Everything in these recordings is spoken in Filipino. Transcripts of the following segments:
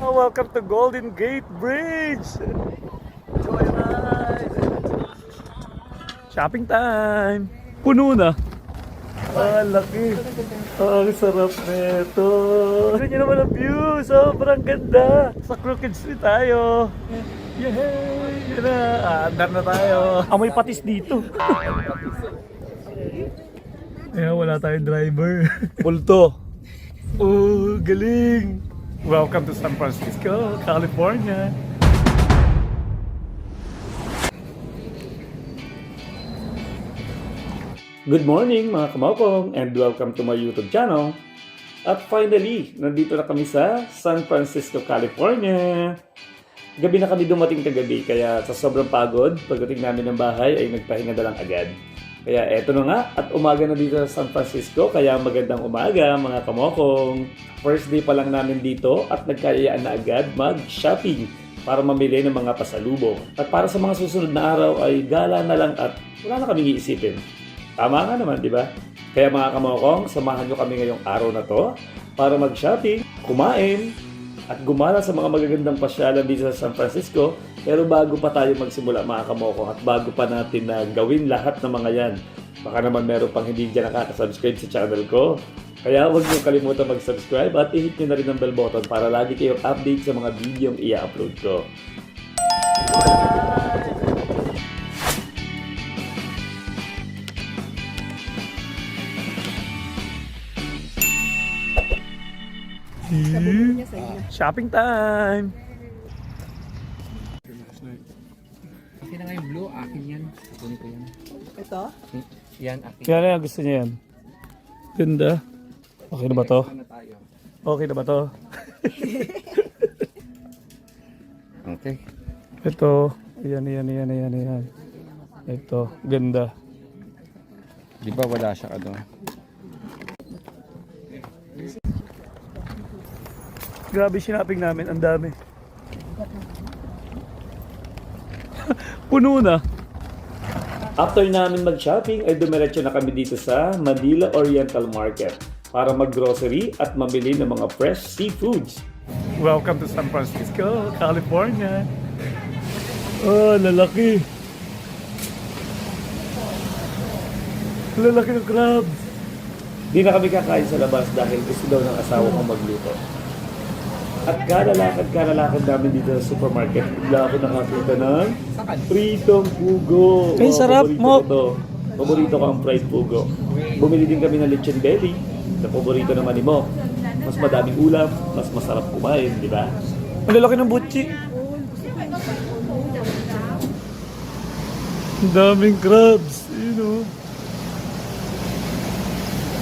Welcome to Golden Gate Bridge. Joyride. Shopping time. Puno na. Laki. Ang sarap nito. Tignan nyo naman ang view. Sobrang ganda. Sa Crooked Street tayo. Yay! Yan na. Andar na tayo. Amoy patis dito. Kaya wala tayong driver. Pulto. Oh, galing. Welcome to San Francisco, California. Good morning mga kamokong and welcome to my YouTube channel. At finally, nandito na kami sa San Francisco, California. Gabi na kami dumating kagabi kaya sa sobrang pagod, pagdating namin ng bahay ay nagpahinga na lang agad. Kaya eto na nga at umaga na dito sa San Francisco kaya magandang umaga mga kamokong. First day pa lang namin dito at nagkayaan na agad mag-shopping para mamili ng mga pasalubong. At para sa mga susunod na araw ay gala na lang at wala na kaming iisipin. Tama nga naman, di ba? Kaya mga kamokong, samahan nyo kami ngayong araw na to para mag-shopping, kumain, at gumala sa mga magagandang pasyalan dito sa San Francisco. Pero bago pa tayo magsimula mga kamokong at bago pa natin na gawin lahat ng mga yan, baka naman meron pang hindi dyan nakaka-subscribe sa channel ko. Kaya huwag niyo kalimutan mag-subscribe at i-hit niyo na rin ang bell button para lagi kayong update sa mga video yung i-upload ko. Shopping time! Akin na nga yung blue, akin yan. Kunin ko yan. Ito? Yan, akin. Kaya na gusto niya yan. Ganda. Okay na ba to? Ano tayo? Okay na ba to? Okay. Ito. Ayan. Ito. Ganda. Di ba wala siya ano? Grabe shopping namin. Ang dami. Puno na. After namin mag-shopping ay dumiretso na kami dito sa Manila Oriental Market para mag-grocery at mamili ng mga fresh seafoods. Welcome to San Francisco, California. Oh, lalaki. Lalaki ng crabs. Di na kami kakain sa labas dahil gusto daw ng asawa kong magluto. At kalalakad namin dito sa supermarket. Bigla ako nakakita ng pritong pugo. Ay, sarap mo. Paborito ko ang fried pugo. Bumili din kami ng lechon belly. Na paborito naman ni Mo. Mas madaming ulam, mas masarap kumain, di ba? Ang lalaki ng butchi. Ang daming crabs, you know.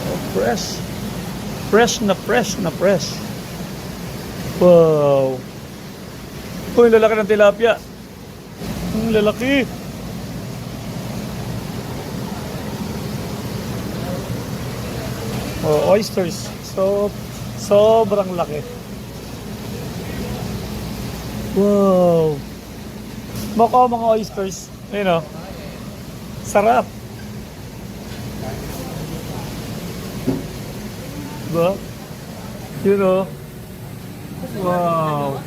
Oh, fresh. Fresh na fresh. Wow! Uy, lalaki ng tilapia. Ang lalaki. Oh, oysters. Sobrang laki. Wow! Mukha mga oysters. Ayun o. Sarap. Diba? Yun o. Wow!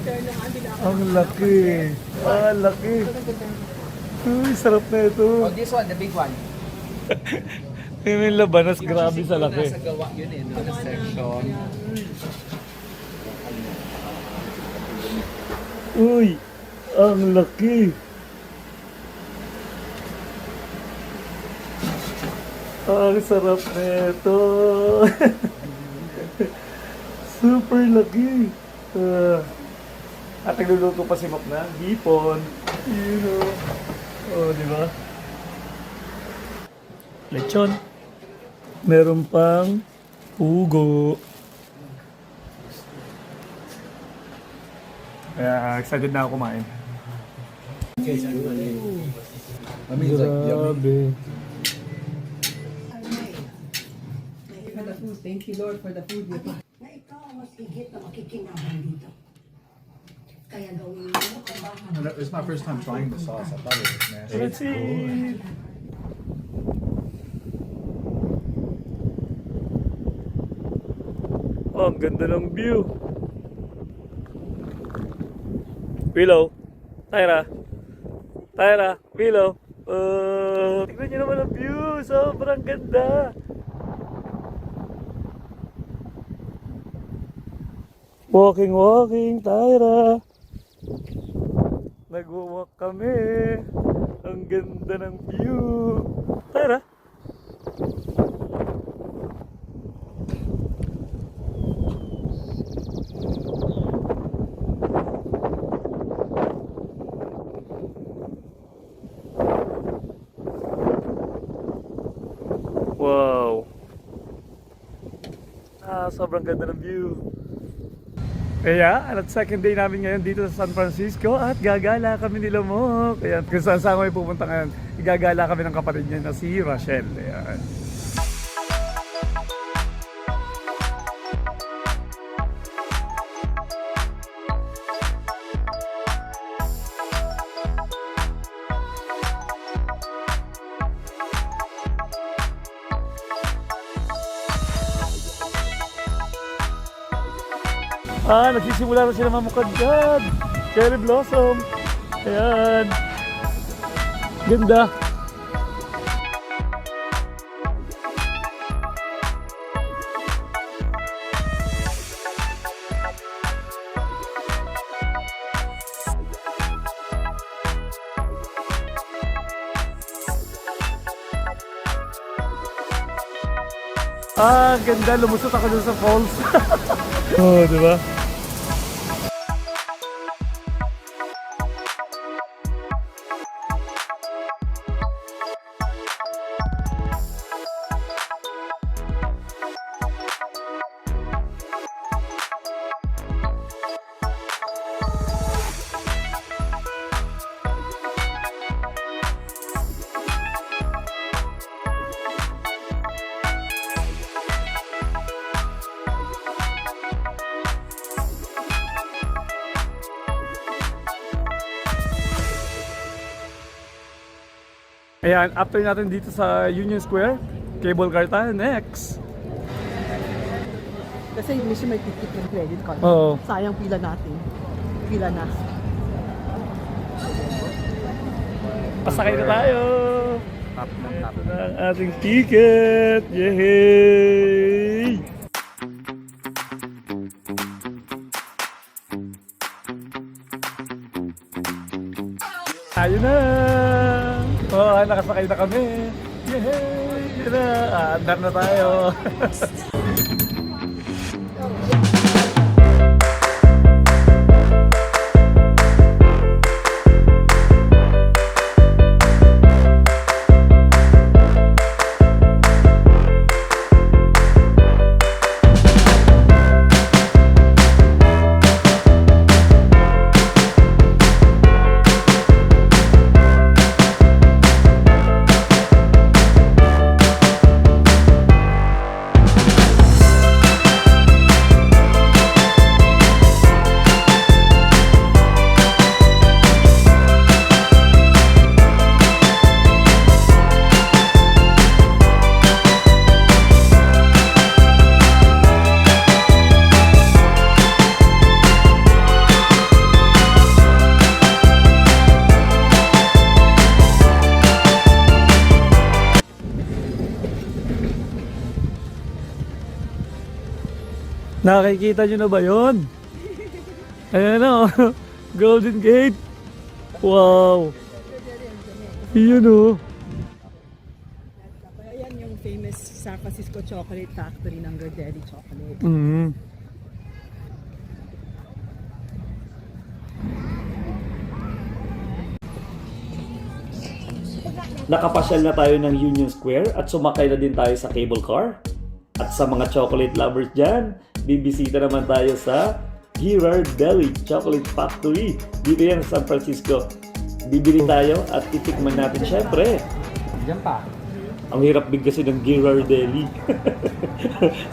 Ang laki! Laki! Uy, sarap na ito! Oh, this one, the big one. Yung labanas, grabe sa laki. Nasa gawa yun eh, doon sa section. Uy! Ang laki! Ang sarap na ito! Super laki! At nagluluto pa si Mok na hipon. You know. Oh, di ba? Lechon. Meron pang pugo. Kaya excited na ako kumain. Grabe. Thank you, Lord, for the food. Na ikaw ang mas higit na makikinahan dito. Kaya gawin mo ang bahan. It's my first time trying the sauce. I thought it was nasty. Let's see. Oh, ang ganda ng view. Willow. Tyra. Tyra. Willow. Tignan nyo naman ang view. Sobrang ganda. Walking, Tyra. Nag-walk kami. Ang ganda ng view. Tyra. Wow. Sobrang ganda ng view. Kaya, at second day namin ngayon dito sa San Francisco at gagala kami ni Lamok. Ayan, kung saan kami pupunta ngayon, igagala kami ng kapatid niya na si Rachel. Ayan. Nagsisimula na sila mamukadkad. Cherry blossom. Ayan. Ganda. Ganda. Lumusot ako dun sa falls. Oh, diba? Ayan, after natin dito sa Union Square, cable car tayo, next. Kasi hindi siya may ticket ng credit card. Oo. Sayang pila natin. Pila na. Pasakay na tayo! Tap na tap. Ito na ang ating ticket! Yay! Tayo na! Nakasakay na kami! Yay! Yun na! Andar na tayo! Nakikita nyo na ba yun? Ayan na, oh. Golden Gate. Wow. Yun, oh. Ayan yung famous San Francisco Chocolate Factory ng Girardelli Chocolate. Mm. Nakapasyal na tayo ng Union Square at sumakay na din tayo sa cable car. At sa mga chocolate lovers dyan, bibisita naman tayo sa Girardelli Chocolate Factory. Dito yan sa San Francisco. Bibili tayo at titikman natin syempre. Diyan pa. Ang hirap bigkasin ng Girardelli.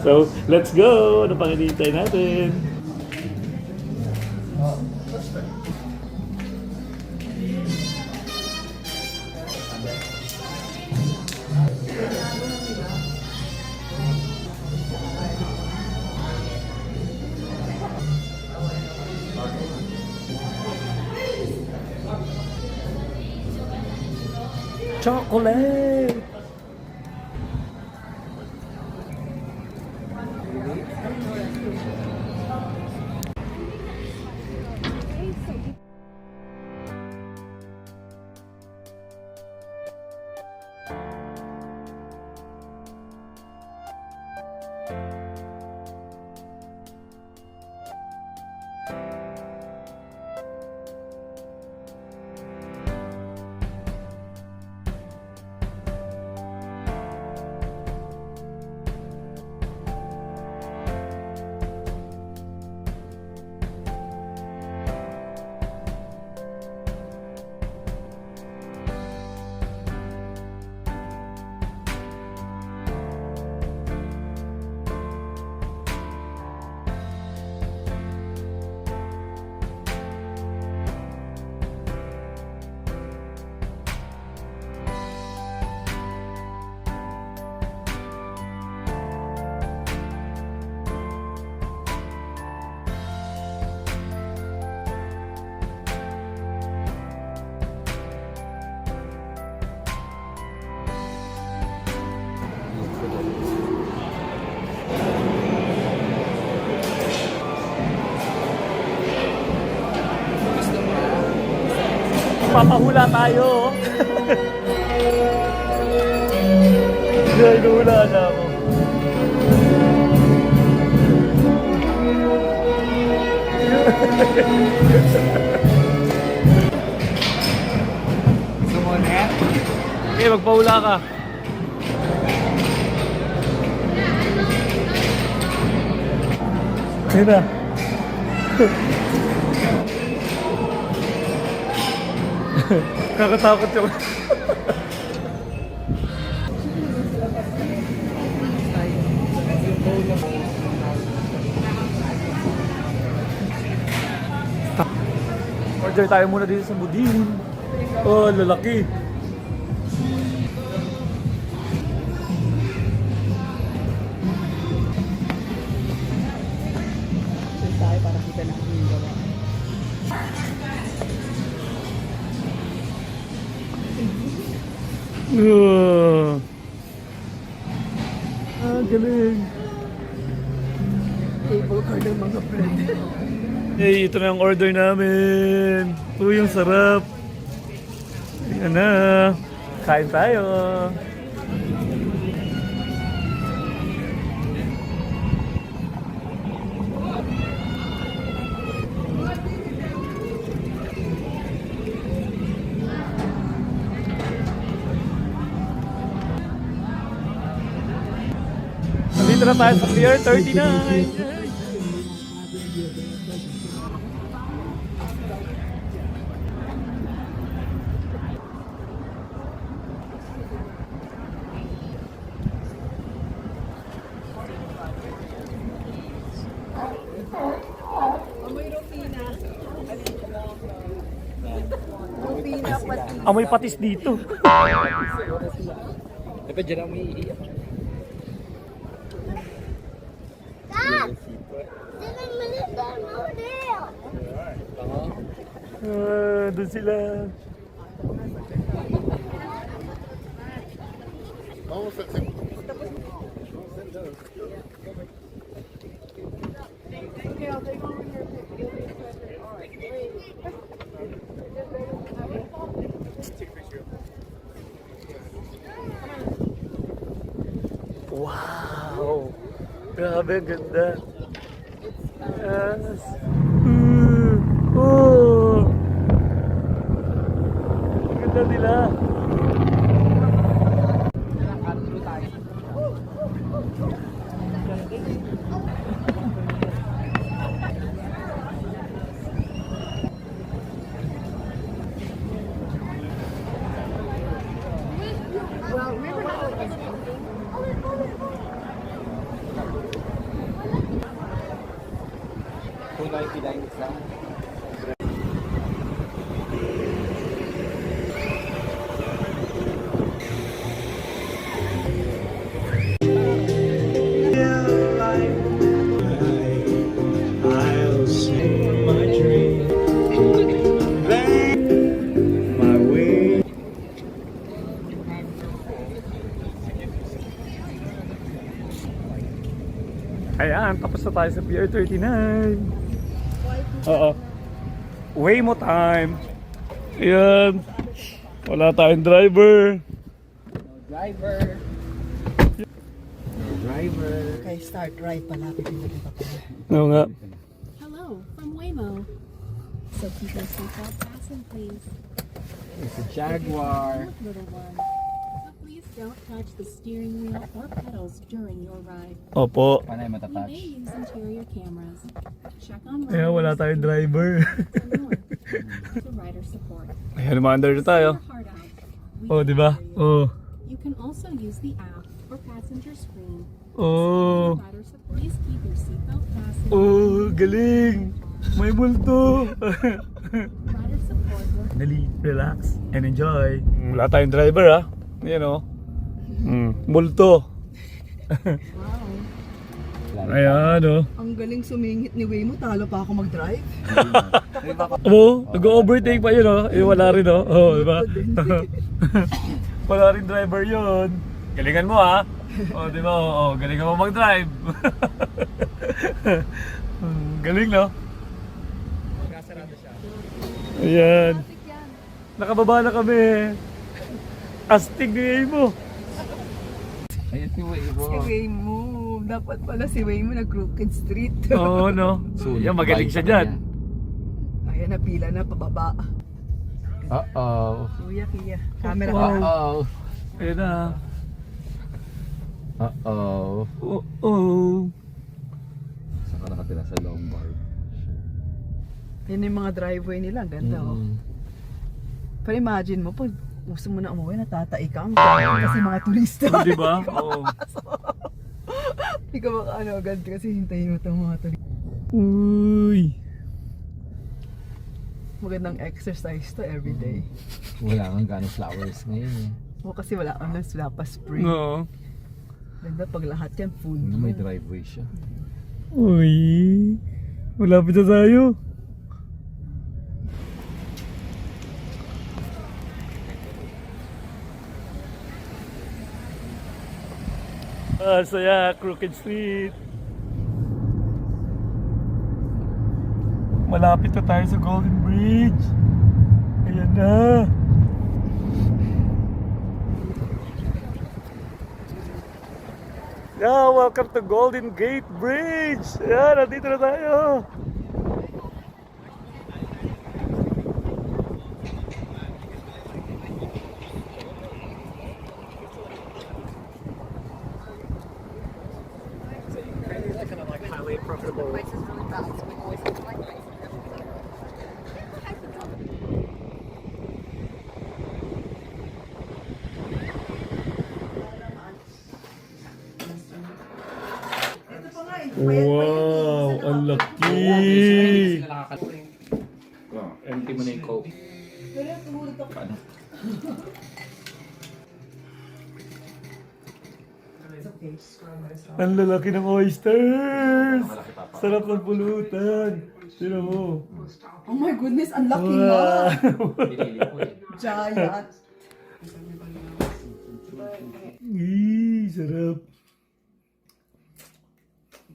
So, let's go! Ano pang hinihintay natin? Chocolate! Papahula tayo. Hula na ako. Sumunod. Okay, magpahula ka. Ayun na. Kakatakot yung... Order tayo muna dito sa Budin. Oh, lalaki. Doon tayo para kita natin yung gawa. Galing. Table card ng mga bread. Hey, ito na yung order namin. Uy, yung sarap. Yan na. Kain tayo. Nandito na tayo sa Pier 39. Amoy patis dito. Dapat dyan ang umiiyak. Doon sila. Wow! Grabe, ang ganda. Yes. Oh! Ang ganda nila. I'll sing my dream, my way. Tapos na tayo sa Pier 39. Oo. Waymo time. Ayan. Wala tayong driver. Driver. Okay, start right pala. Pipindutin pa pala. Oo nga. Hello from Waymo. So keep your seatbelt fastened, please. It's a Jaguar. Look, little one. So please don't touch the steering wheel or pedals during your ride. Opo. Panay We matatouch. may use interior cameras. Check on Kaya wala riders taying and driver. for rider support. Ayan, reminder na tayo. Your heart out. We Oh, di ba? care for you. Oh. You can also use the app or passenger screen. Oh. For rider support. Please keep your seatbelt fastened. Oh, galing. May multo. Rider support will Dali, relax, and enjoy. Wala tayong driver ah. Yan o. Multo. Ayan o. Ang galing sumingit ni Waymo, talo pa ako mag-drive. Oh, nag-overtake pa yun o. Eh, wala rin o. Oh, diba? Wala rin driver yun. Galingan mo ha. Oh, diba? Oh, galingan mo mag-drive. Galing no? Ayan. Nakababa na kami. Astig ni mo. Ayun si Waymo. Si Waymo, dapat pala si Waymo na Crooked Street. Oo, no? Yan, magaling siya dyan. Ayan, napila na pababa. Uh-oh. Kuya, Kia. Camera Oh. ka. Uh-oh. Ayan na. Uh-oh. Oh. Saan ka nakatira sa Lombard? Yan yung mga driveway nila, ang ganda oh. Pero imagine mo, pag gusto mo na umuwi, natatai ka. Ang ganda kasi mga turista. Di ba? Oo. Hindi ka makaano agad kasi hintayin mo itong mga turista. Uy. Magandang exercise to everyday. Wala kang gano'ng flowers ngayon eh. O kasi wala kang wala pa spring. Oo. Ganda pag lahat yan, full. May driveway siya. Uy. Malapit na tayo. Saya, Crooked Street. Malapit na tayo sa Golden Bridge. Ayan na. Yeah, welcome to Golden Gate Bridge. Ayan, nandito na tayo. Wow, ang laki. Empty mo na yung coke. Ang lalaki ng oysters. Sarap ng pulutan. Tira mo. Oh my goodness, ang laki nga! Giant! Sarap.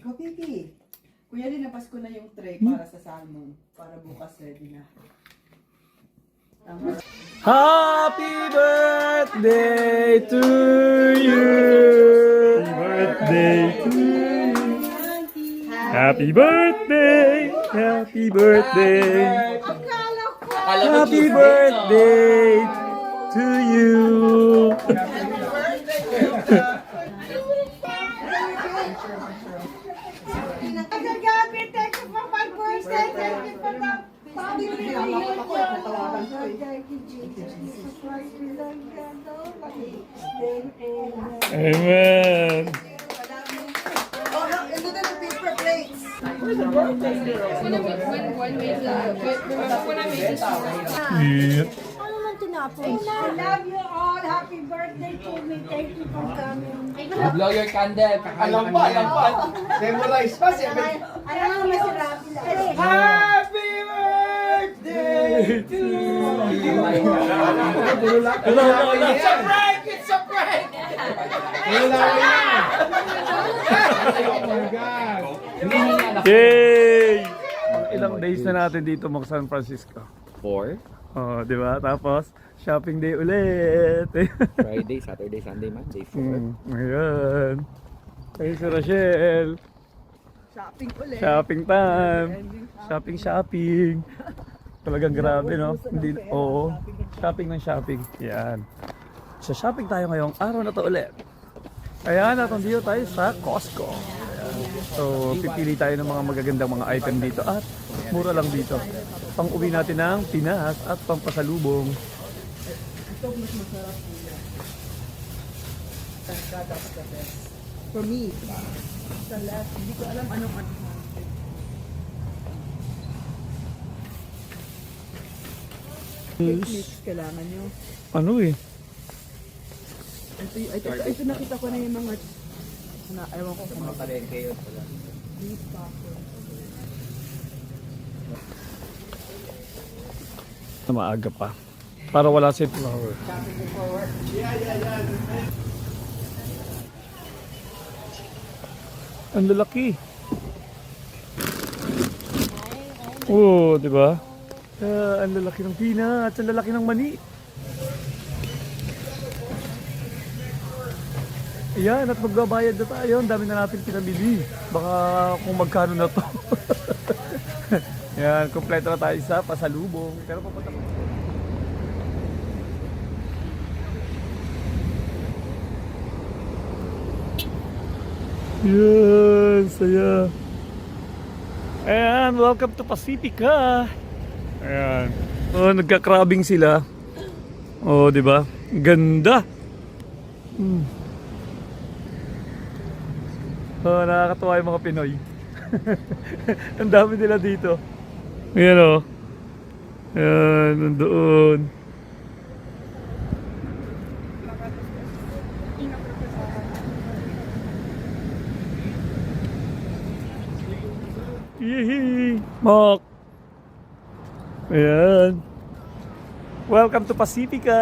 Ikaw, Piggy. Kuya, linapas ko na yung tray para sa salmon. Para bukas ready na. Tama. Happy birthday to you. Birthday to you. Happy birthday. Happy birthday. Happy birthday to you. Amen. Oh, ito din yung paper plates. Yeah. I love you all. Happy birthday to me. Thank you for coming. Blow your candle. Alam pa, alam pa. Memorize pa siya. Ano nga masarap? Happy birthday to you. It's a prank! It's a prank! Oh my God! Yay! Ilang days na natin dito mag San Francisco. 4. Oh, di ba? Tapos, shopping day ulit. Friday, Saturday, Sunday, Monday, 4. Ayan. Ayun si Rochelle. Shopping ulit. Shopping time. Shopping. Talagang grabe, no? Hindi, oo. Shopping ng shopping. Yan. So, shopping tayo ngayong araw na to ulit. Ayan, at nandito tayo sa Costco. Ayan. So, pipili tayo ng mga magagandang mga item dito at mura lang dito. Pang uwi natin ng Pinas at pang pasalubong. For me, sa last, hindi ko alam anong mix kailangan nyo. Ano eh? Ito nakita ko na yung mga ewan ko kung Mga palengke yun pala. beef popcorn. Na maaga pa. Para wala si flower. Ang lalaki. Oo, di ba? Ang lalaki ng peanuts, ang lalaki ng mani. Ayan, at magbabayad na tayo. Ang dami na natin pinabili. Baka kung magkano na to. Yan, kompleto na tayo sa pasalubong. Pero papunta ko. Yan, saya. Ayan, welcome to Pacifica. Ayan. Oh, nagka-crabbing sila. Oh, di ba? Ganda. Oh, nakakatuwa yung mga Pinoy. Ang dami nila dito. Ayan o. Ayan, nandoon. Yee! Mok! Ayan. Welcome to Pacifica!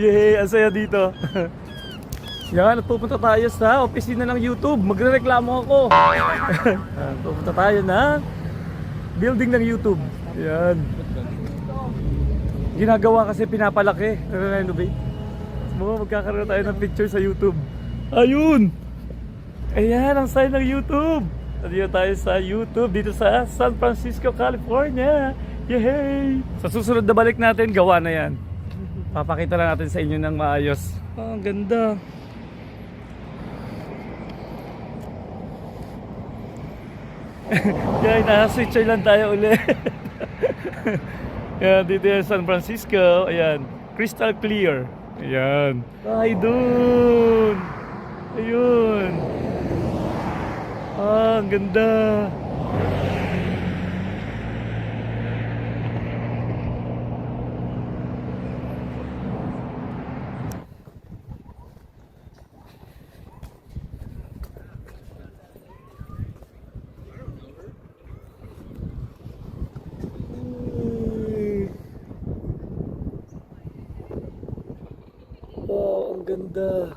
Yay! Ang saya dito. Yan, at pupunta tayo sa opisina ng YouTube. Magrereklamo ako. Pupunta tayo na building ng YouTube. Yan. Ginagawa kasi pinapalaki. Renovate. Magkakaroon tayo ng picture sa YouTube. Ayun! Ayan, ang sign ng YouTube. Dito tayo sa YouTube, dito sa San Francisco, California. Yay! Sa susunod na balik natin, gawa na yan. Papakita lang natin sa inyo ng maayos. Oh, ang ganda. Yan, nasa-switch lang tayo ulit. Yan, dito yung San Francisco. Ayan, crystal clear. Ayan. Ay, dun! Ayun. Ah, ang ganda. Wow, ang ganda.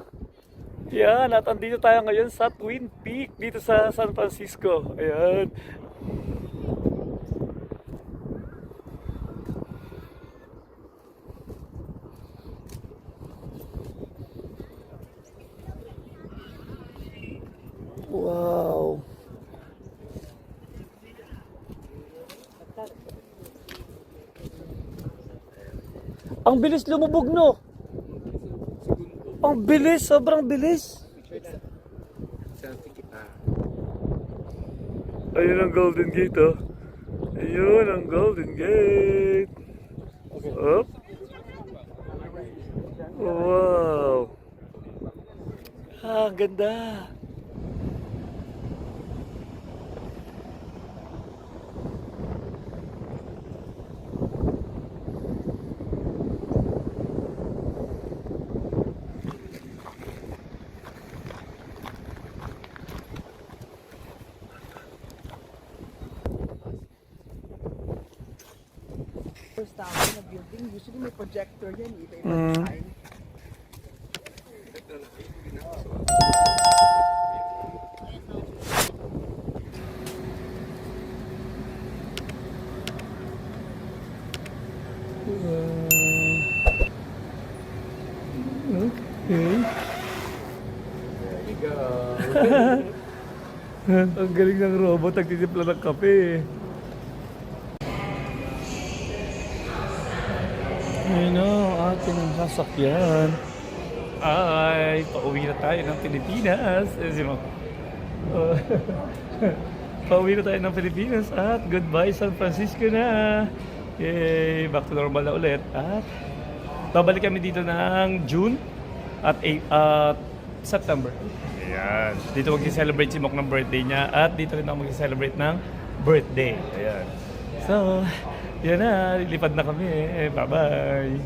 Yan, at andito tayo ngayon sa Twin Peak dito sa San Francisco. Ayan. Wow. Ang bilis lumubog, no? Ang bilis, sobrang bilis. Selfie kita. Ayun ang Golden Gate, oh. Ayun ang Golden Gate. Up. Wow. Ah, ang ganda. First tower na building, usually may projector yan, iba-iba time. Okay. There you go. Ang galing ng robot, nagtitimpla ng kape. Ayun na, ating sasakyan. Ay, pauwi na tayo ng Pilipinas. Pauwi na tayo ng Pilipinas at goodbye San Francisco na. Yay, back to normal na ulit. At babalik kami dito ng June at September. Ayan. Dito mag-celebrate si Mok ng birthday niya at dito rin ako mag-celebrate ng birthday. Ayan. So, yan na. Lilipad na kami. Bye-bye.